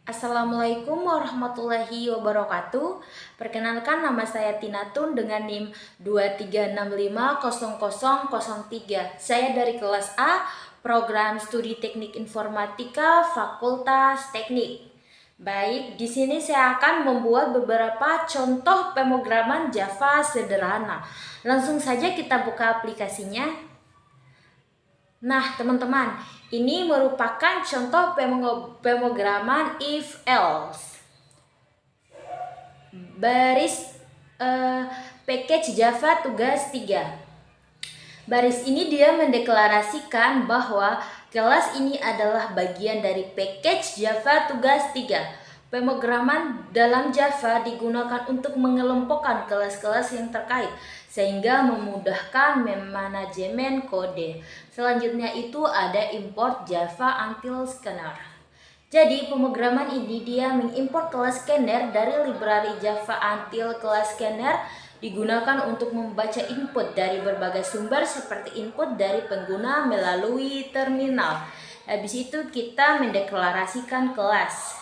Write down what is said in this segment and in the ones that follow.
Assalamualaikum warahmatullahi wabarakatuh. Perkenalkan, nama saya Tinatun dengan NIM 23650003. Saya dari kelas A, Program Studi Teknik Informatika, Fakultas Teknik. Baik, di sini saya akan membuat beberapa contoh pemrograman Java sederhana. Langsung saja kita buka aplikasinya. Nah, teman-teman, ini merupakan contoh pemrograman if else. Baris package Java tugas 3. Baris ini dia mendeklarasikan bahwa kelas ini adalah bagian dari package Java tugas 3. Pemrograman dalam Java digunakan untuk mengelompokkan kelas-kelas yang terkait sehingga memudahkan manajemen kode. Selanjutnya itu ada import Java Until Scanner. Jadi pemrograman ini dia mengimport kelas scanner dari library Java Until kelas scanner digunakan untuk membaca input dari berbagai sumber seperti input dari pengguna melalui terminal. Habis itu kita mendeklarasikan kelas.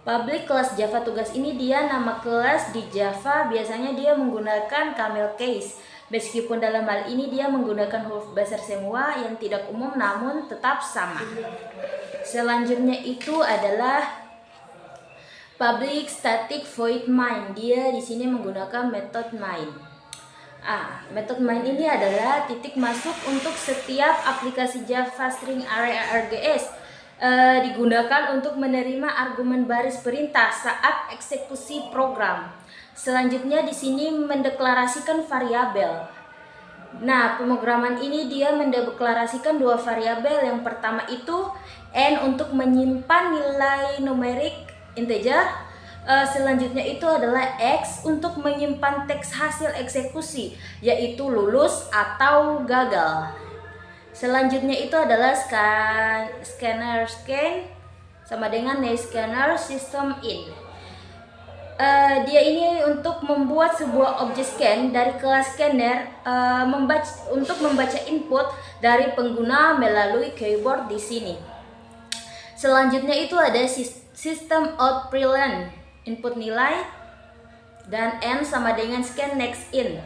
Public kelas Java tugas ini dia nama kelas di Java biasanya dia menggunakan camel case. Meskipun dalam hal ini dia menggunakan huruf besar semua yang tidak umum namun tetap sama. Selanjutnya itu adalah public static void main. Dia di sini menggunakan metode main. Metode main ini adalah titik masuk untuk setiap aplikasi Java string array RGS. Digunakan untuk menerima argumen baris perintah saat eksekusi program. Selanjutnya di sini mendeklarasikan variabel. Nah, pemrograman ini dia mendeklarasikan dua variabel. Yang pertama itu n untuk menyimpan nilai numerik integer. Selanjutnya itu adalah x untuk menyimpan teks hasil eksekusi, yaitu lulus atau gagal. Selanjutnya itu adalah scanner scan sama dengan scanner system in. Dia ini untuk membuat sebuah objek scan dari kelas scanner untuk membaca input dari pengguna melalui keyboard di sini. Selanjutnya itu ada system out println input nilai dan n sama dengan scan next in.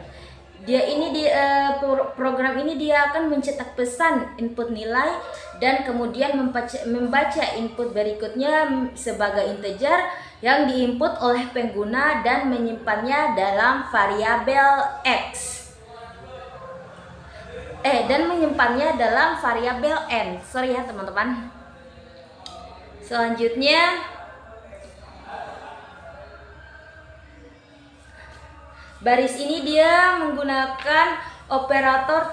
Program ini dia akan mencetak pesan input nilai dan kemudian membaca input berikutnya sebagai integer yang diinput oleh pengguna dan menyimpannya dalam variabel x. Dan menyimpannya dalam variabel n. Sorry ya teman-teman. Selanjutnya baris ini dia menggunakan operator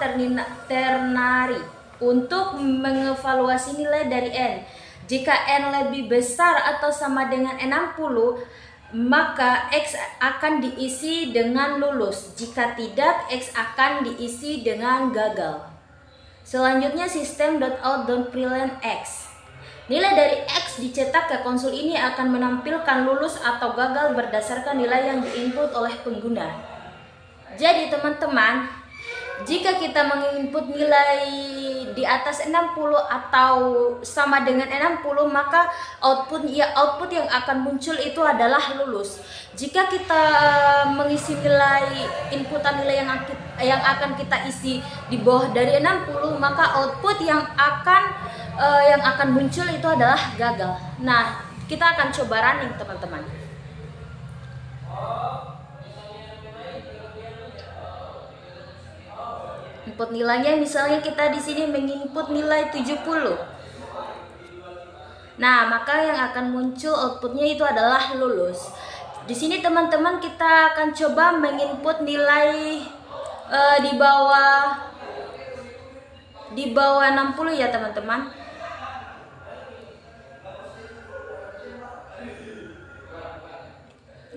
ternary untuk mengevaluasi nilai dari n. Jika n lebih besar atau sama dengan 60, maka x akan diisi dengan lulus. Jika tidak, x akan diisi dengan gagal. Selanjutnya system.out.println x. Nilai dari X dicetak ke konsol ini akan menampilkan lulus atau gagal berdasarkan nilai yang diinput oleh pengguna. Jadi teman-teman, jika kita menginput nilai di atas 60 atau sama dengan 60, maka output yang akan muncul itu adalah lulus. Jika kita mengisi inputan nilai yang akan kita isi di bawah dari 60, maka output yang akan muncul itu adalah gagal. Nah, kita akan coba running teman-teman. Input nilainya misalnya kita di sini menginput nilai 70. Nah, maka yang akan muncul outputnya itu adalah lulus. Di sini teman-teman kita akan coba menginput nilai di bawah 60 ya teman-teman.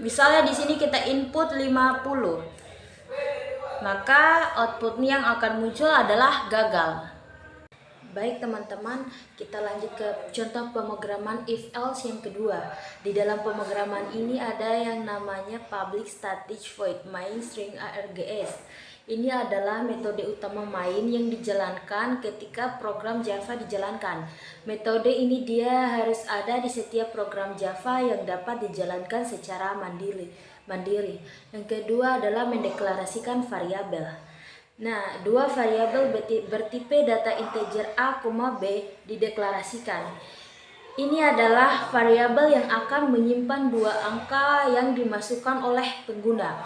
Misalnya di sini kita input 50. Maka outputnya yang akan muncul adalah gagal. Baik teman-teman, kita lanjut ke contoh pemrograman if else yang kedua. Di dalam pemrograman ini ada yang namanya public static void main string args. Ini adalah metode utama main yang dijalankan ketika program Java dijalankan. Metode ini dia harus ada di setiap program Java yang dapat dijalankan secara mandiri. Yang kedua adalah mendeklarasikan variabel. Nah, dua variabel bertipe data integer A, B dideklarasikan. Ini adalah variabel yang akan menyimpan dua angka yang dimasukkan oleh pengguna.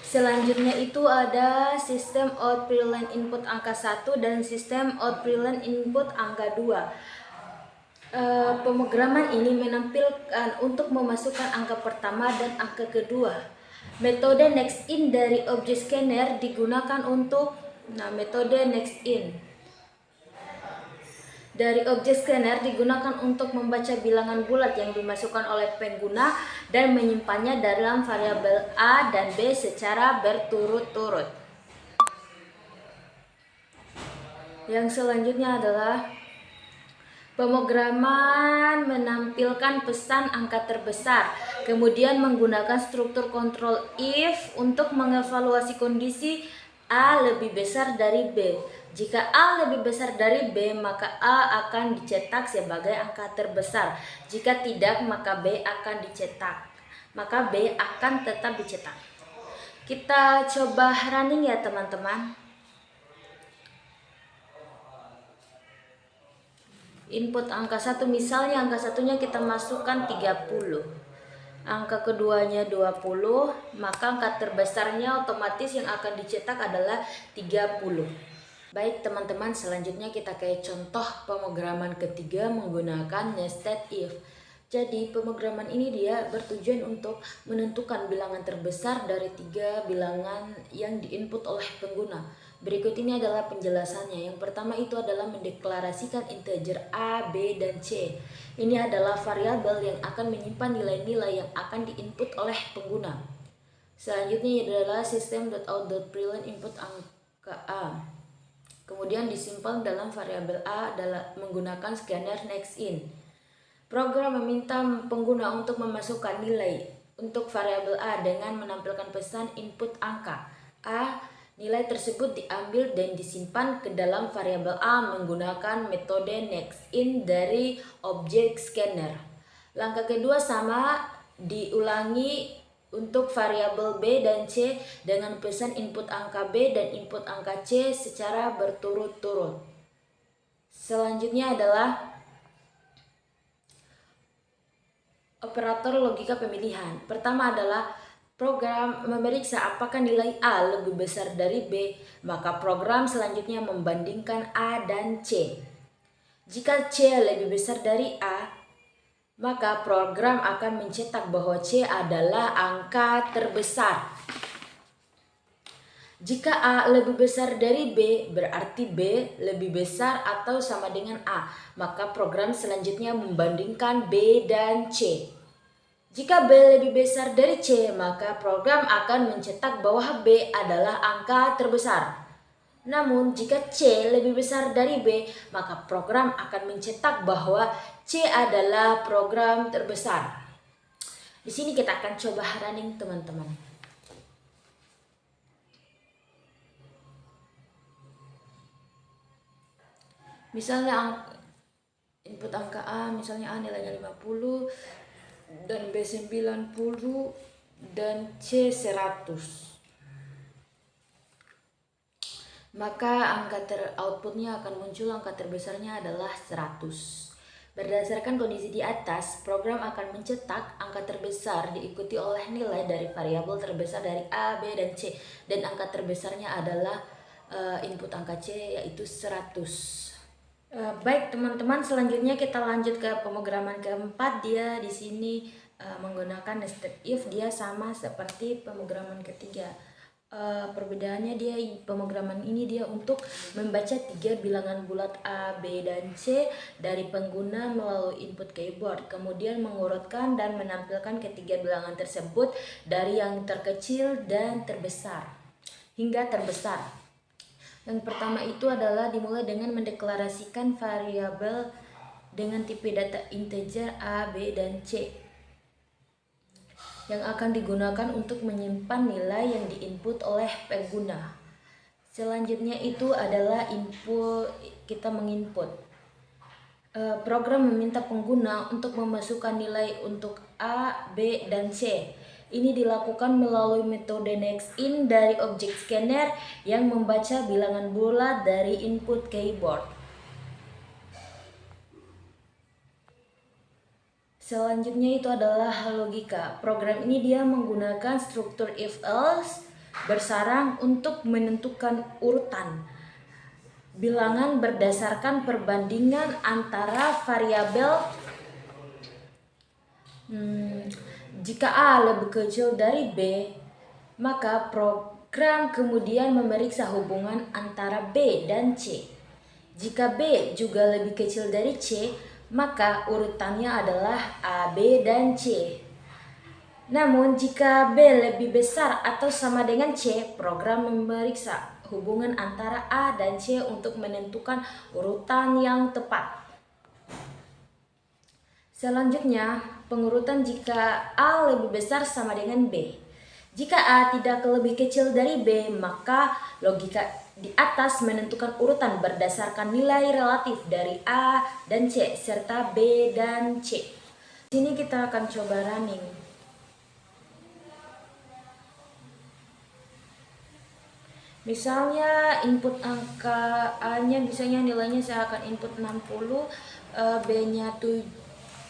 Selanjutnya itu ada sistem out println input angka 1 dan sistem out println input angka 2. Pemrograman ini menampilkan untuk memasukkan angka pertama dan angka kedua. Metode next in dari object scanner digunakan untuk metode next in dari objek scanner digunakan untuk membaca bilangan bulat yang dimasukkan oleh pengguna dan menyimpannya dalam variabel A dan B secara berturut-turut. Yang selanjutnya adalah pemrograman menampilkan pesan angka terbesar, kemudian menggunakan struktur control if untuk mengevaluasi kondisi A lebih besar dari B. Jika A lebih besar dari B, maka A akan dicetak sebagai angka terbesar. Jika tidak, maka B akan dicetak. Maka B akan tetap dicetak. Kita coba running ya teman-teman. Input angka 1, misalnya angka satunya kita masukkan 30. Angka keduanya 20, maka angka terbesarnya otomatis yang akan dicetak adalah 30. Baik teman-teman, selanjutnya kita ke contoh pemrograman ketiga menggunakan nested if. Jadi pemrograman ini dia bertujuan untuk menentukan bilangan terbesar dari 3 bilangan yang diinput oleh pengguna. Berikut ini adalah penjelasannya. Yang pertama itu adalah mendeklarasikan integer A, B, dan C. Ini adalah variabel yang akan menyimpan nilai-nilai yang akan diinput oleh pengguna. Selanjutnya adalah system.out.println input angka A. Kemudian disimpan dalam variabel A menggunakan scanner next in. Program meminta pengguna untuk memasukkan nilai untuk variabel A dengan menampilkan pesan input angka A. Nilai tersebut diambil dan disimpan ke dalam variabel A menggunakan metode next in dari objek scanner. Langkah kedua sama diulangi untuk variabel B dan C dengan pesan input angka B dan input angka C secara berturut-turut. Selanjutnya adalah operator logika pemilihan. Pertama adalah program memeriksa apakah nilai A lebih besar dari B, maka program selanjutnya membandingkan A dan C. Jika C lebih besar dari A, maka program akan mencetak bahwa C adalah angka terbesar. Jika A lebih besar dari B, berarti B lebih besar atau sama dengan A, maka program selanjutnya membandingkan B dan C. Jika B lebih besar dari C, maka program akan mencetak bahwa B adalah angka terbesar. Namun, jika C lebih besar dari B, maka program akan mencetak bahwa C adalah program terbesar. Di sini kita akan coba running teman-teman. Misalnya input angka A, misalnya A nilainya 50 dan B 90 dan C 100. Maka outputnya akan muncul angka terbesarnya adalah 100. Berdasarkan kondisi di atas, program akan mencetak angka terbesar diikuti oleh nilai dari variabel terbesar dari A, B, dan C. Dan angka terbesarnya adalah input angka C yaitu 100. Baik teman-teman, selanjutnya kita lanjut ke pemrograman keempat. Dia di sini menggunakan nested if. Dia sama seperti pemrograman ketiga. Perbedaannya dia pemrograman ini dia untuk membaca 3 bilangan bulat A, B, dan C dari pengguna melalui input keyboard, kemudian mengurutkan dan menampilkan ketiga bilangan tersebut dari yang terkecil dan terbesar hingga terbesar. Yang pertama itu adalah dimulai dengan mendeklarasikan variabel dengan tipe data integer A, B, dan C. yang akan digunakan untuk menyimpan nilai yang diinput oleh pengguna. Selanjutnya itu adalah input, kita menginput. Program meminta pengguna untuk memasukkan nilai untuk A, B, dan C. Ini dilakukan melalui metode next-in dari objek scanner yang membaca bilangan bulat dari input keyboard. Selanjutnya itu adalah logika. Program ini dia menggunakan struktur if-else bersarang untuk menentukan urutan bilangan berdasarkan perbandingan antara variabel. Jika A lebih kecil dari B, maka program kemudian memeriksa hubungan antara B dan C. Jika B juga lebih kecil dari C, maka urutannya adalah A, B, dan C. Namun jika B lebih besar atau sama dengan C, program memeriksa hubungan antara A dan C untuk menentukan urutan yang tepat. Selanjutnya, pengurutan jika A lebih besar sama dengan B. Jika A tidak lebih kecil dari B, maka logika di atas menentukan urutan berdasarkan nilai relatif dari A dan C serta B dan C. Di sini kita akan coba running. Misalnya input angka A-nya misalnya nilainya saya akan input 60, B-nya 70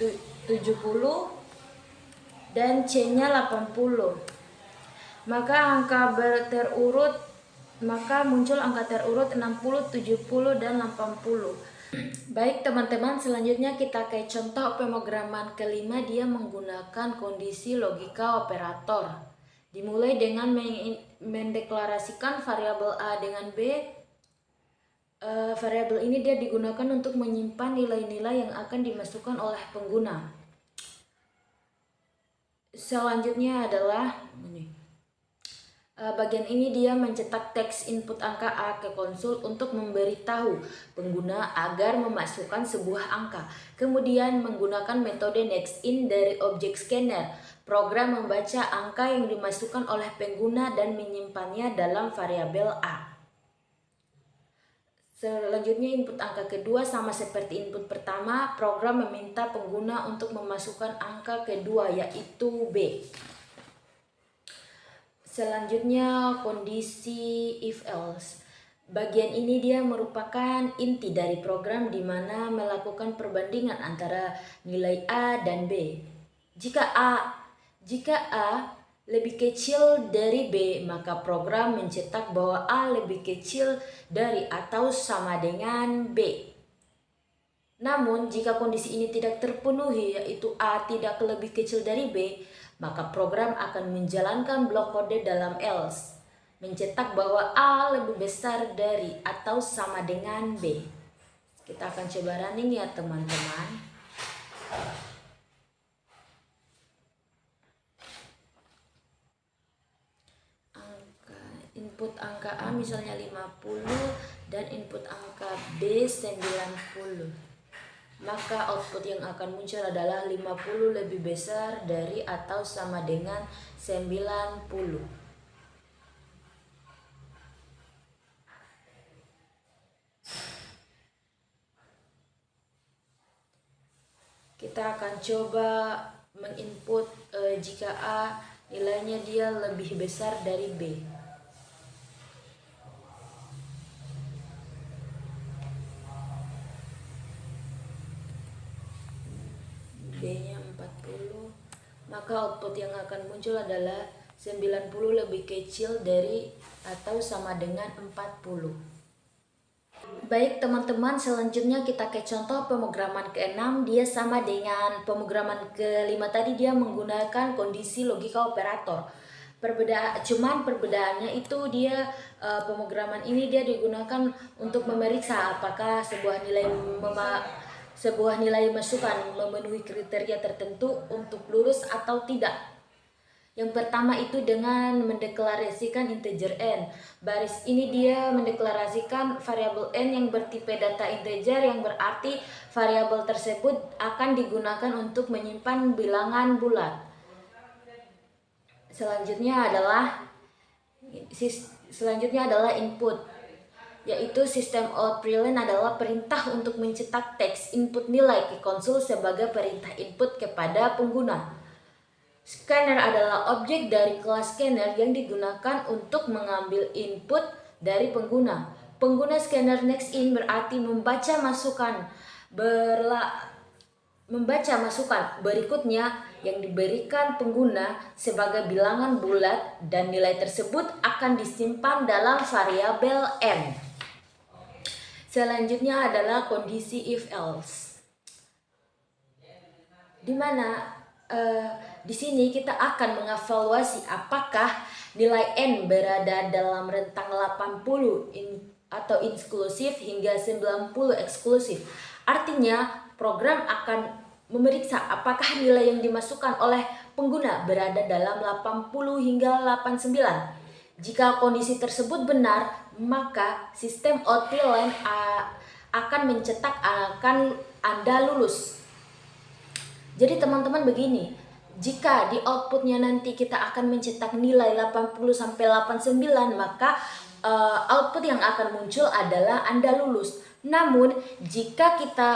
dan C-nya 80. Maka muncul angka terurut 60, 70 dan 80. Baik teman-teman, selanjutnya kita ke contoh pemrograman kelima. Dia menggunakan kondisi logika operator. Dimulai dengan mendeklarasikan variabel A dengan B. Variabel ini dia digunakan untuk menyimpan nilai-nilai yang akan dimasukkan oleh pengguna. Selanjutnya adalah bagian ini dia mencetak teks input angka A ke konsol untuk memberitahu pengguna agar memasukkan sebuah angka. Kemudian menggunakan metode next-in dari objek scanner. Program membaca angka yang dimasukkan oleh pengguna dan menyimpannya dalam variabel A. Selanjutnya input angka kedua sama seperti input pertama, program meminta pengguna untuk memasukkan angka kedua yaitu B. Selanjutnya kondisi if else. Bagian ini dia merupakan inti dari program di mana melakukan perbandingan antara nilai A dan B. Jika A lebih kecil dari B, maka program mencetak bahwa A lebih kecil dari atau sama dengan B. Namun, jika kondisi ini tidak terpenuhi, yaitu A tidak lebih kecil dari B, maka program akan menjalankan blok kode dalam else, mencetak bahwa A lebih besar dari atau sama dengan B. Kita akan coba running ya teman-teman. Input angka A misalnya 50 dan input angka B 90. Maka output yang akan muncul adalah 50 lebih besar dari atau sama dengan 90. Kita akan coba menginput jika A nilainya dia lebih besar dari B. B-nya 40, maka output yang akan muncul adalah 90 lebih kecil dari atau sama dengan 40. Baik teman-teman, selanjutnya kita ke contoh pemrograman ke-6. Dia sama dengan pemrograman ke-5 tadi, dia menggunakan kondisi logika operator. Cuman perbedaannya itu dia pemrograman ini dia digunakan untuk memeriksa apakah sebuah nilai masukan memenuhi kriteria tertentu untuk lulus atau tidak. Yang pertama itu dengan mendeklarasikan integer n. Baris ini dia mendeklarasikan variabel n yang bertipe data integer, yang berarti variabel tersebut akan digunakan untuk menyimpan bilangan bulat. Selanjutnya adalah input, yaitu sistem output adalah perintah untuk mencetak teks input nilai ke konsol sebagai perintah input kepada pengguna. Scanner adalah objek dari kelas scanner yang digunakan untuk mengambil input dari pengguna. Pengguna scanner next in berarti membaca masukan berikutnya yang diberikan pengguna sebagai bilangan bulat, dan nilai tersebut akan disimpan dalam variabel n. Selanjutnya adalah kondisi if else, di mana di sini kita akan mengevaluasi apakah nilai n berada dalam rentang 80 atau inklusif hingga 90 eksklusif. Artinya program akan memeriksa apakah nilai yang dimasukkan oleh pengguna berada dalam 80 hingga 89. Jika kondisi tersebut benar, maka sistem output akan mencetak akan Anda lulus. Jadi teman-teman begini, jika di outputnya nanti kita akan mencetak nilai 80 sampai 89, maka output yang akan muncul adalah Anda lulus. Namun jika kita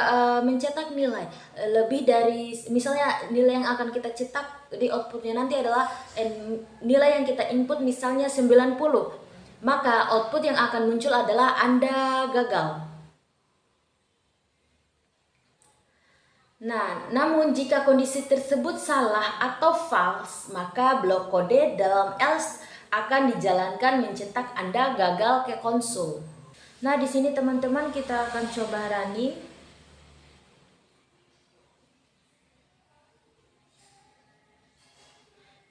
mencetak nilai lebih dari, misalnya nilai yang akan kita cetak di outputnya nanti adalah nilai yang kita input misalnya 90, maka output yang akan muncul adalah Anda gagal. Nah, namun jika kondisi tersebut salah atau false, maka blok kode dalam else akan dijalankan mencetak Anda gagal ke konsol. Nah, di sini teman-teman kita akan coba running.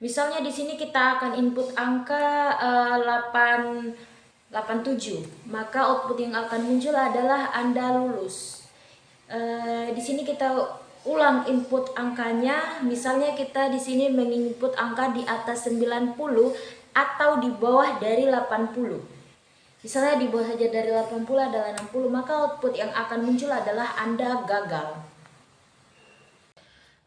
Misalnya di sini kita akan input angka 87, maka output yang akan muncul adalah Anda lulus. Di sini kita ulang input angkanya, misalnya kita di sini menginput angka di atas 90 atau di bawah dari 80. Misalnya di bawah saja dari 80 adalah 60, maka output yang akan muncul adalah Anda gagal.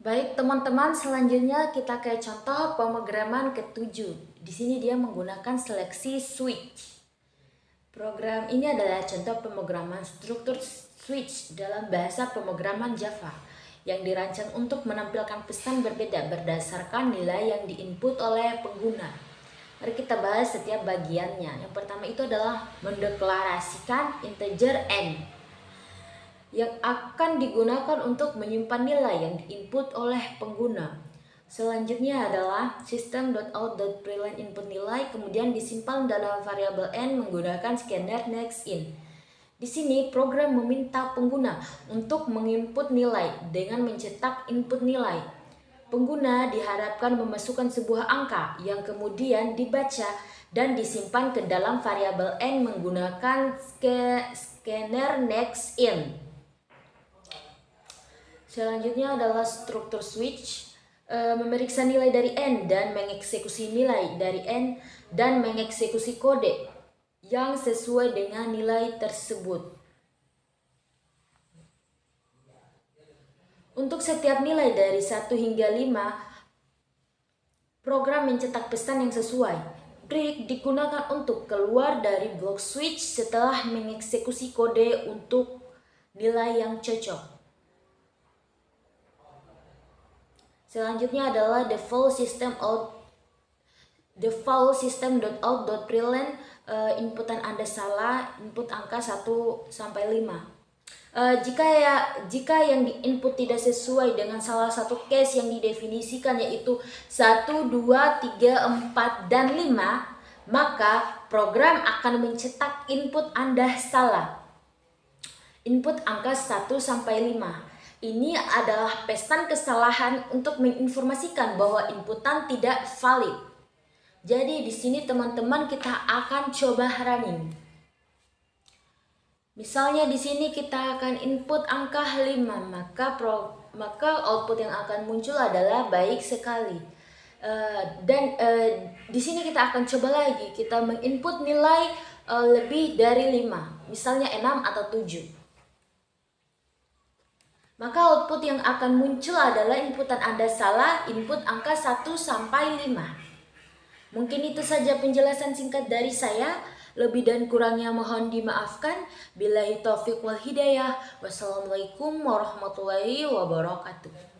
Baik teman-teman, selanjutnya kita ke contoh pemrograman ke-7. Di sini dia menggunakan seleksi switch. Program ini adalah contoh pemrograman struktur switch dalam bahasa pemrograman Java yang dirancang untuk menampilkan pesan berbeda berdasarkan nilai yang diinput oleh pengguna. Mari kita bahas setiap bagiannya. Yang pertama itu adalah mendeklarasikan integer n yang akan digunakan untuk menyimpan nilai yang diinput oleh pengguna. Selanjutnya adalah system.out.println input nilai kemudian disimpan dalam variabel n menggunakan scanner next in. Di sini program meminta pengguna untuk menginput nilai dengan mencetak input nilai. Pengguna diharapkan memasukkan sebuah angka yang kemudian dibaca dan disimpan ke dalam variabel n menggunakan scanner next in. Selanjutnya adalah struktur switch, memeriksa nilai dari n dan mengeksekusi nilai dari n dan mengeksekusi kode yang sesuai dengan nilai tersebut. Untuk setiap nilai dari 1 hingga 5, program mencetak pesan yang sesuai. Break digunakan untuk keluar dari blok switch setelah mengeksekusi kode untuk nilai yang cocok. Selanjutnya adalah default system.out.println inputan Anda salah, input angka 1 sampai 5. Jika yang diinput tidak sesuai dengan salah satu case yang didefinisikan yaitu 1, 2, 3, 4, dan 5, maka program akan mencetak input Anda salah. Input angka 1 sampai 5. Ini adalah pesan kesalahan untuk menginformasikan bahwa inputan tidak valid. Jadi di sini teman-teman kita akan coba running. Misalnya di sini kita akan input angka 5, maka output yang akan muncul adalah baik sekali. Di sini kita akan coba lagi, kita menginput nilai lebih dari 5, misalnya 6 atau 7. Maka output yang akan muncul adalah inputan Anda salah, input angka 1 sampai 5. Mungkin itu saja penjelasan singkat dari saya. Lebih dan kurangnya mohon dimaafkan. Billahi taufiq wal hidayah. Wassalamualaikum warahmatullahi wabarakatuh.